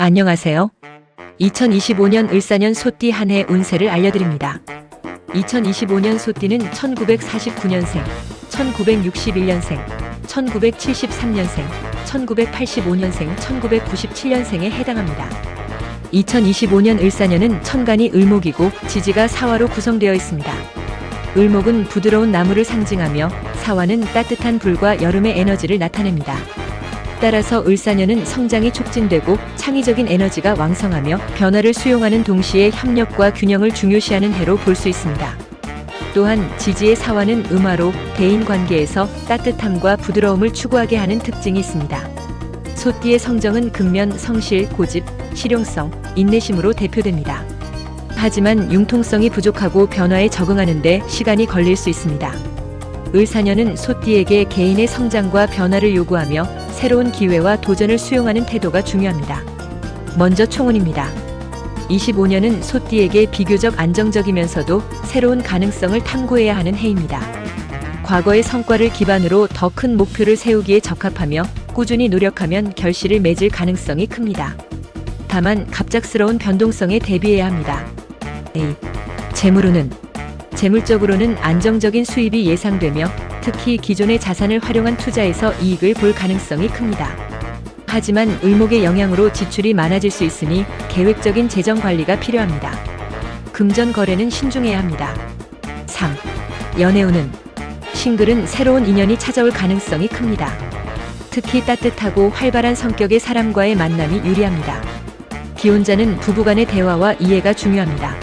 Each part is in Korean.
안녕하세요. 2025년 을사년 소띠 한 해 운세를 알려드립니다. 2025년 소띠는 1949년생, 1961년생, 1973년생, 1985년생, 1997년생에 해당합니다. 2025년 을사년은 천간이 을목이고 지지가 사화로 구성되어 있습니다. 을목은 부드러운 나무를 상징하며 사화는 따뜻한 불과 여름의 에너지를 나타냅니다. 따라서 을사년은 성장이 촉진되고 창의적인 에너지가 왕성하며 변화를 수용하는 동시에 협력과 균형을 중요시하는 해로 볼 수 있습니다. 또한 지지의 사화는 음화로 대인관계에서 따뜻함과 부드러움을 추구하게 하는 특징이 있습니다. 소띠의 성정은 근면, 성실, 고집, 실용성, 인내심으로 대표됩니다. 하지만 융통성이 부족하고 변화에 적응하는 데 시간이 걸릴 수 있습니다. 을사년은 소띠에게 개인의 성장과 변화를 요구하며 새로운 기회와 도전을 수용하는 태도가 중요합니다. 먼저 총운입니다. 25년은 소띠에게 비교적 안정적이면서도 새로운 가능성을 탐구해야 하는 해입니다. 과거의 성과를 기반으로 더 큰 목표를 세우기에 적합하며 꾸준히 노력하면 결실을 맺을 가능성이 큽니다. 다만 갑작스러운 변동성에 대비해야 합니다. 재물운은 재물적으로는 안정적인 수입이 예상되며 특히 기존의 자산을 활용한 투자에서 이익을 볼 가능성이 큽니다. 하지만 을목의 영향으로 지출이 많아질 수 있으니 계획적인 재정 관리가 필요합니다. 금전 거래는 신중해야 합니다. 3. 연애운은 싱글은 새로운 인연이 찾아올 가능성이 큽니다. 특히 따뜻하고 활발한 성격의 사람과의 만남이 유리합니다. 기혼자는 부부간의 대화와 이해가 중요합니다.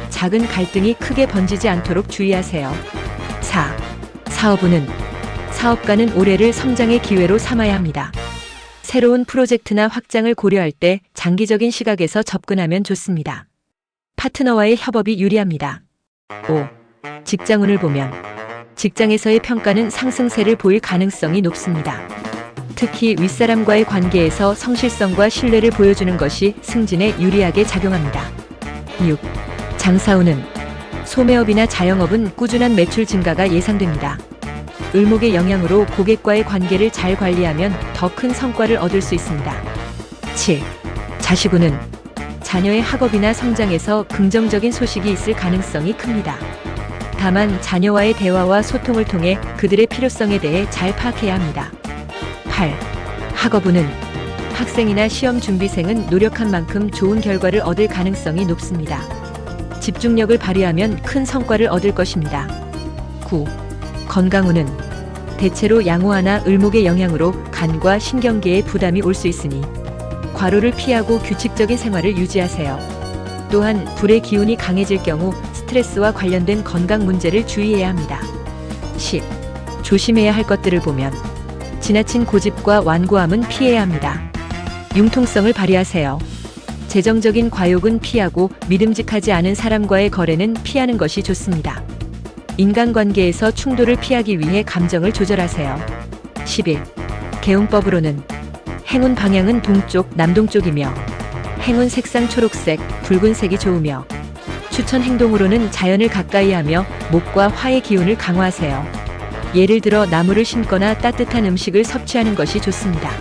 작은 갈등이 크게 번지지 않도록 주의하세요. 4. 사업운은 사업가는 올해를 성장의 기회로 삼아야 합니다. 새로운 프로젝트나 확장을 고려할 때 장기적인 시각에서 접근하면 좋습니다. 파트너와의 협업이 유리합니다. 5. 직장운을 보면 직장에서의 평가는 상승세를 보일 가능성이 높습니다. 특히 윗사람과의 관계에서 성실성과 신뢰를 보여주는 것이 승진에 유리하게 작용합니다. 6. 장사운은 소매업이나 자영업은 꾸준한 매출 증가가 예상됩니다. 을목의 영향으로 고객과의 관계를 잘 관리하면 더 큰 성과를 얻을 수 있습니다. 7. 자식운은 자녀의 학업이나 성장에서 긍정적인 소식이 있을 가능성이 큽니다. 다만 자녀와의 대화와 소통을 통해 그들의 필요성에 대해 잘 파악해야 합니다. 8. 학업운은 학생이나 시험 준비생은 노력한 만큼 좋은 결과를 얻을 가능성이 높습니다. 집중력을 발휘하면 큰 성과를 얻을 것입니다. 9. 건강운은 대체로 양호하나 을목의 영향으로 간과 신경계에 부담이 올 수 있으니 과로를 피하고 규칙적인 생활을 유지하세요. 또한 불의 기운이 강해질 경우 스트레스와 관련된 건강 문제를 주의해야 합니다. 10. 조심해야 할 것들을 보면 지나친 고집과 완고함은 피해야 합니다. 융통성을 발휘하세요. 재정적인 과욕은 피하고 믿음직하지 않은 사람과의 거래는 피하는 것이 좋습니다. 인간관계에서 충돌을 피하기 위해 감정을 조절하세요. 11. 개운법으로는 행운 방향은 동쪽, 남동쪽이며 행운 색상 초록색, 붉은색이 좋으며 추천 행동으로는 자연을 가까이 하며 목과 화의 기운을 강화하세요. 예를 들어 나무를 심거나 따뜻한 음식을 섭취하는 것이 좋습니다.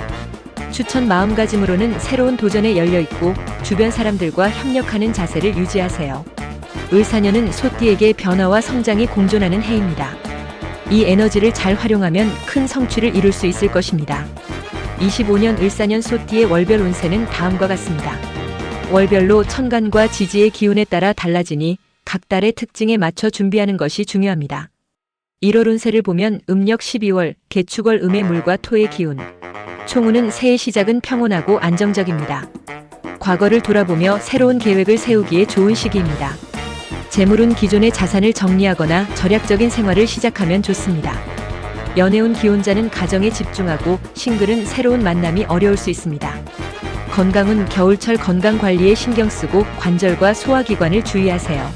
추천 마음가짐으로는 새로운 도전에 열려있고 주변 사람들과 협력하는 자세를 유지하세요. 을사년은 소띠에게 변화와 성장이 공존하는 해입니다. 이 에너지를 잘 활용하면 큰 성취를 이룰 수 있을 것입니다. 25년 을사년 소띠의 월별 운세는 다음과 같습니다. 월별로 천간과 지지의 기운에 따라 달라지니 각 달의 특징에 맞춰 준비하는 것이 중요합니다. 1월 운세를 보면 음력 12월, 개축월 음의 물과 토의 기운. 총운은 새해 시작은 평온하고 안정적입니다. 과거를 돌아보며 새로운 계획을 세우기에 좋은 시기입니다. 재물은 기존의 자산을 정리하거나 절약적인 생활을 시작하면 좋습니다. 연애운 기혼자는 가정에 집중하고 싱글은 새로운 만남이 어려울 수 있습니다. 건강은 겨울철 건강관리에 신경 쓰고 관절과 소화기관을 주의하세요.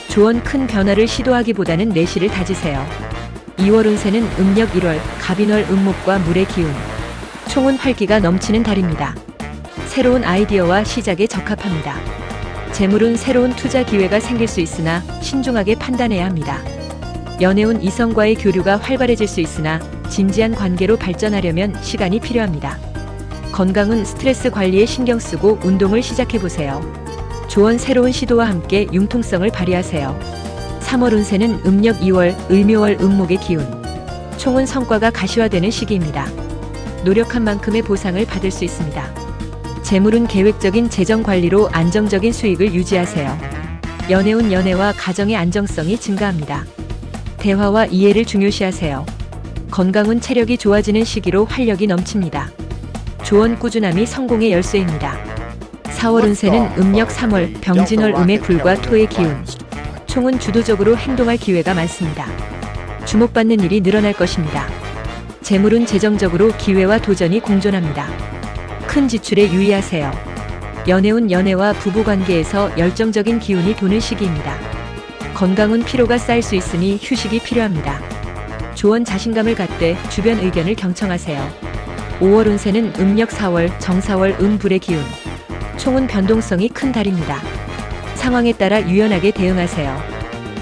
조언 큰 변화를 시도하기보다는 내실을 다지세요. 2월 운세는 음력 1월, 갑인월 음목과 물의 기운. 총은 활기가 넘치는 달입니다. 새로운 아이디어와 시작에 적합합니다. 재물은 새로운 투자 기회가 생길 수 있으나 신중하게 판단해야 합니다. 연애운 이성과의 교류가 활발해질 수 있으나 진지한 관계로 발전하려면 시간이 필요합니다. 건강은 스트레스 관리에 신경 쓰고 운동을 시작해보세요. 조언 새로운 시도와 함께 융통성을 발휘하세요. 3월 운세는 음력 2월, 을묘월 음목의 기운. 총은 성과가 가시화되는 시기입니다. 노력한 만큼의 보상을 받을 수 있습니다. 재물은 계획적인 재정 관리로 안정적인 수익을 유지하세요. 연애운 연애와 가정의 안정성이 증가합니다. 대화와 이해를 중요시하세요. 건강은 체력이 좋아지는 시기로 활력이 넘칩니다. 조언 꾸준함이 성공의 열쇠입니다. 4월 운세는 음력 3월, 병진월 음의 불과 토의 기운. 총은 주도적으로 행동할 기회가 많습니다. 주목받는 일이 늘어날 것입니다. 재물은 재정적으로 기회와 도전이 공존합니다. 큰 지출에 유의하세요. 연애운 연애와 부부관계에서 열정적인 기운이 도는 시기입니다. 건강은 피로가 쌓일 수 있으니 휴식이 필요합니다. 조언 자신감을 갖되 주변 의견을 경청하세요. 5월 운세는 음력 4월, 정사월 음불의 기운. 총은 변동성이 큰 달입니다. 상황에 따라 유연하게 대응하세요.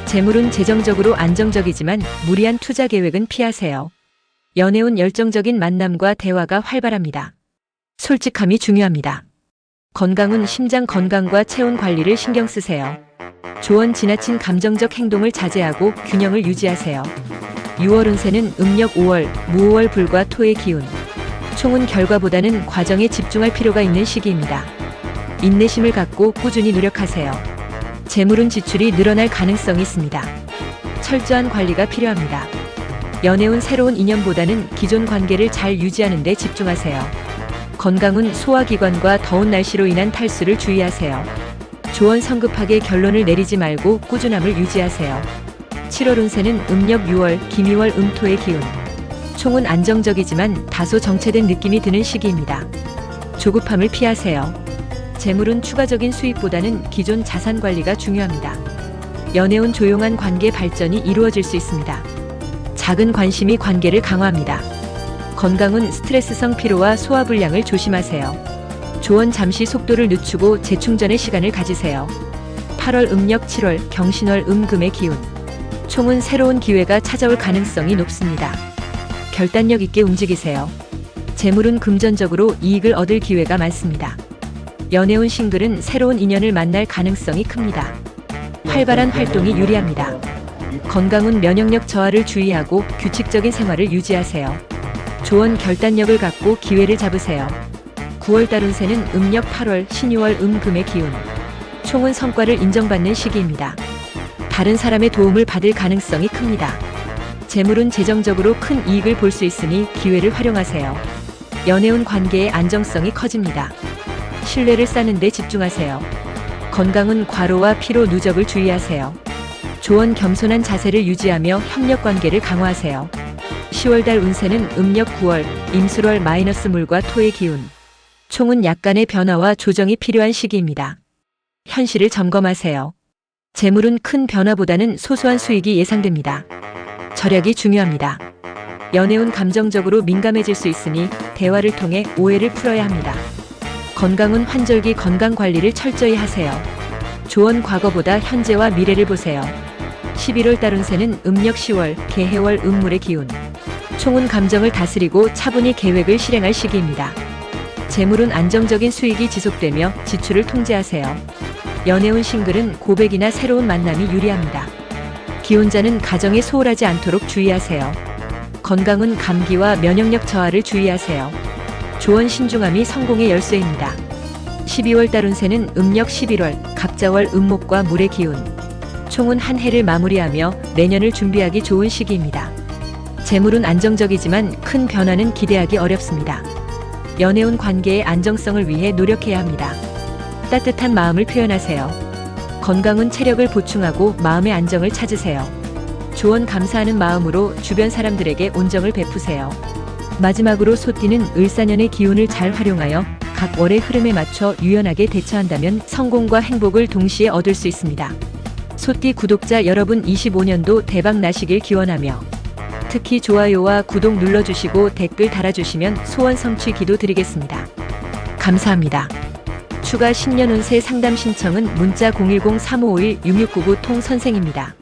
재물은 재정적으로 안정적이지만 무리한 투자 계획은 피하세요. 연애운 열정적인 만남과 대화가 활발합니다. 솔직함이 중요합니다. 건강은 심장 건강과 체온 관리를 신경 쓰세요. 조언 지나친 감정적 행동을 자제하고 균형을 유지하세요. 6월 운세는 음력 5월, 무오월 불과 토의 기운. 총은 결과보다는 과정에 집중할 필요가 있는 시기입니다. 인내심을 갖고 꾸준히 노력하세요. 재물은 지출이 늘어날 가능성이 있습니다. 철저한 관리가 필요합니다. 연애운 새로운 인연보다는 기존 관계를 잘 유지하는 데 집중하세요. 건강은 소화기관과 더운 날씨로 인한 탈수를 주의하세요. 조언 성급하게 결론을 내리지 말고 꾸준함을 유지하세요. 7월 운세는 음력 6월, 김이월 음토의 기운. 총은 안정적이지만 다소 정체된 느낌이 드는 시기입니다. 조급함을 피하세요. 재물은 추가적인 수입보다는 기존 자산 관리가 중요합니다. 연애운 조용한 관계 발전이 이루어질 수 있습니다. 작은 관심이 관계를 강화합니다. 건강은 스트레스성 피로와 소화불량을 조심하세요. 조언 잠시 속도를 늦추고 재충전의 시간을 가지세요. 8월 음력 7월 경신월 음금의 기운. 총은 새로운 기회가 찾아올 가능성이 높습니다. 결단력 있게 움직이세요. 재물은 금전적으로 이익을 얻을 기회가 많습니다. 연애운 싱글은 새로운 인연을 만날 가능성이 큽니다. 활발한 활동이 유리합니다. 건강은 면역력 저하를 주의하고 규칙적인 생활을 유지하세요. 조언 결단력을 갖고 기회를 잡으세요. 9월달 운세는 음력 8월, 신유월 음금의 기운. 총은 성과를 인정받는 시기입니다. 다른 사람의 도움을 받을 가능성이 큽니다. 재물은 재정적으로 큰 이익을 볼 수 있으니 기회를 활용하세요. 연애운 관계의 안정성이 커집니다. 신뢰를 쌓는 데 집중하세요. 건강은 과로와 피로 누적을 주의하세요. 조언 겸손한 자세를 유지하며 협력 관계를 강화하세요. 10월달 운세는 음력 9월, 임술월 마이너스 물과 토의 기운. 총은 약간의 변화와 조정이 필요한 시기입니다. 현실을 점검하세요. 재물은 큰 변화보다는 소소한 수익이 예상됩니다. 절약이 중요합니다. 연애운 감정적으로 민감해질 수 있으니 대화를 통해 오해를 풀어야 합니다. 건강은 환절기 건강 관리를 철저히 하세요. 조언 과거보다 현재와 미래를 보세요. 11월 달 운세는 음력 10월, 개해월 음물의 기운. 총은 감정을 다스리고 차분히 계획을 실행할 시기입니다. 재물은 안정적인 수익이 지속되며 지출을 통제하세요. 연애운 싱글은 고백이나 새로운 만남이 유리합니다. 기혼자는 가정에 소홀하지 않도록 주의하세요. 건강은 감기와 면역력 저하를 주의하세요. 조언 신중함이 성공의 열쇠입니다. 12월 달 운세는 음력 11월, 갑자월 음목과 물의 기운. 총은 한 해를 마무리하며 내년을 준비하기 좋은 시기입니다. 재물은 안정적이지만 큰 변화는 기대하기 어렵습니다. 연애운 관계의 안정성을 위해 노력해야 합니다. 따뜻한 마음을 표현하세요. 건강은 체력을 보충하고 마음의 안정을 찾으세요. 조언 감사하는 마음으로 주변 사람들에게 온정을 베푸세요. 마지막으로 소띠는 을사년의 기운을 잘 활용하여 각 월의 흐름에 맞춰 유연하게 대처한다면 성공과 행복을 동시에 얻을 수 있습니다. 소띠 구독자 여러분 25년도 대박 나시길 기원하며 특히 좋아요와 구독 눌러주시고 댓글 달아주시면 소원 성취 기도드리겠습니다. 감사합니다. 추가 신년 운세 상담 신청은 문자 010-3551-6699 통 선생입니다.